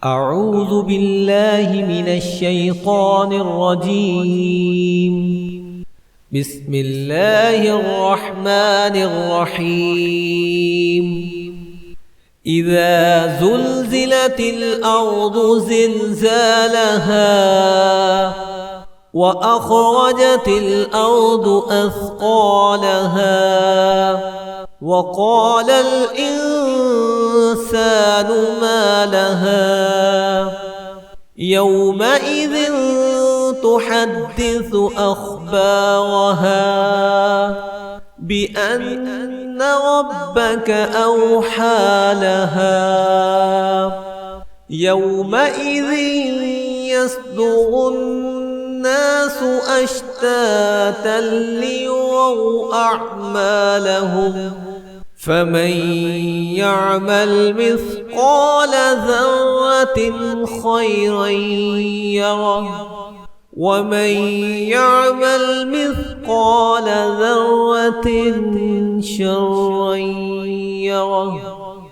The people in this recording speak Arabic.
أعوذ بالله من الشيطان الرجيم. بسم الله الرحمن الرحيم. إذا زلزلت الأرض زلزالها وأخرجت الأرض أثقالها وقال الإنسان ما لها يومئذ تحدث أخبارها بأن ربك أوحى لها يومئذ يصدر الناس أشتاتا ليروا أعمالهم فمن يعمل مثقال ذرة خيرا يره ومن يعمل مثقال ذرة شرا يره.